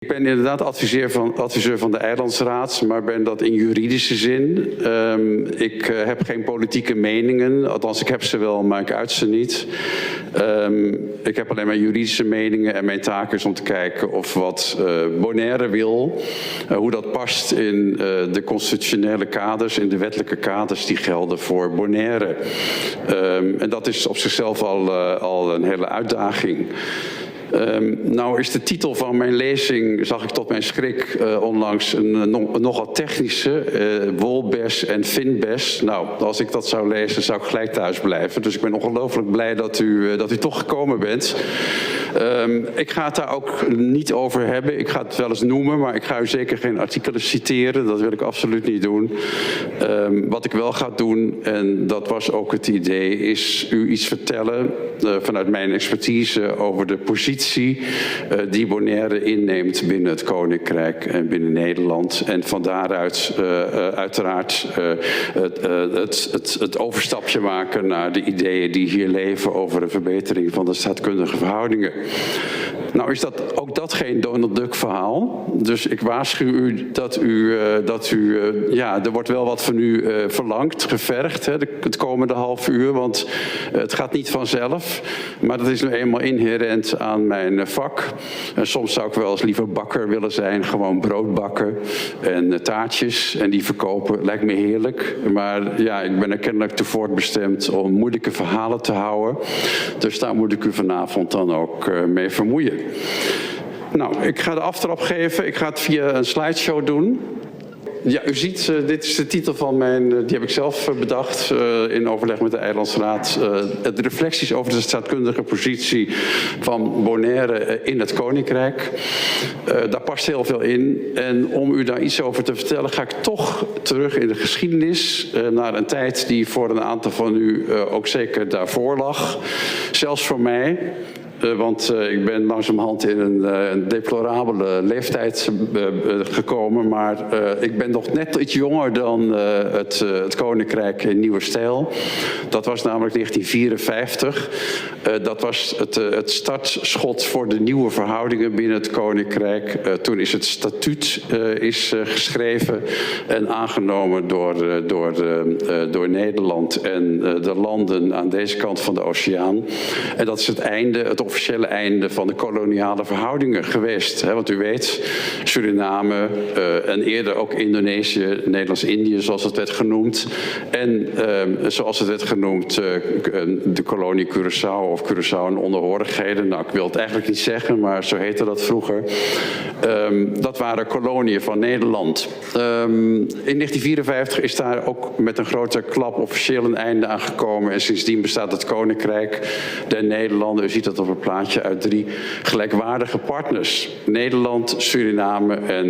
Ik ben inderdaad adviseur van de Eilandsraad, maar ben dat in juridische zin. Ik heb geen politieke meningen, althans ik heb ze wel, maar ik uit ze niet. Ik heb alleen maar juridische meningen en mijn taak is om te kijken of wat Bonaire wil, hoe dat past in de constitutionele kaders, in de wettelijke kaders die gelden voor Bonaire. En dat is op zichzelf al een hele uitdaging. Nou is de titel van mijn lezing, zag ik tot mijn schrik onlangs, een nogal technische, wolbes en finbes. Nou, als ik dat zou lezen, zou ik gelijk thuis blijven. Dus ik ben ongelooflijk blij dat u toch gekomen bent. Ik ga het daar ook niet over hebben. Ik ga het wel eens noemen, maar ik ga u zeker geen artikelen citeren. Dat wil ik absoluut niet doen. Wat ik wel ga doen, en dat was ook het idee, is u iets vertellen vanuit mijn expertise over de positie die Bonaire inneemt binnen het Koninkrijk en binnen Nederland. En van daaruit uiteraard het overstapje maken naar de ideeën die hier leven over een verbetering van de staatkundige verhoudingen. Nou is ook dat geen Donald Duck verhaal. Dus ik waarschuw u dat er wordt wel wat van u verlangd, gevergd, het komende half uur. Want het gaat niet vanzelf. Maar dat is nu eenmaal inherent aan mijn vak. En soms zou ik wel eens liever bakker willen zijn. Gewoon brood bakken en taartjes en die verkopen. Lijkt me heerlijk. Maar ja, ik ben er kennelijk te voortbestemd om moeilijke verhalen te houden. Dus daar moet ik u vanavond dan ook mee vermoeien. Nou, ik ga de aftrap geven. Ik ga het via een slideshow doen. Ja, u ziet, dit is de titel van die heb ik zelf bedacht in overleg met de Eilandsraad. De reflecties over de staatkundige positie van Bonaire in het Koninkrijk. Daar past heel veel in. En om u daar iets over te vertellen, ga ik toch terug in de geschiedenis. Naar een tijd die voor een aantal van u ook zeker daarvoor lag. Zelfs voor mij. Want ik ben langzamerhand in een deplorabele leeftijd gekomen. Maar ik ben nog net iets jonger dan het Koninkrijk in nieuwe stijl. Dat was namelijk 1954. Dat was het startschot voor de nieuwe verhoudingen binnen het Koninkrijk. Toen is het statuut geschreven en aangenomen door Nederland en de landen aan deze kant van de oceaan. En dat is het officiële einde van de koloniale verhoudingen geweest. Want u weet, Suriname en eerder ook Indonesië, Nederlands-Indië zoals het werd genoemd. En zoals het werd genoemd, de kolonie Curaçao of Curaçao en onderhorigheden. Nou, ik wil het eigenlijk niet zeggen, maar zo heette dat vroeger. Dat waren koloniën van Nederland. In 1954 is daar ook met een grote klap officieel een einde aan gekomen. En sindsdien bestaat het Koninkrijk der Nederlanden. U ziet dat op een plaatje uit 3 gelijkwaardige partners. Nederland, Suriname en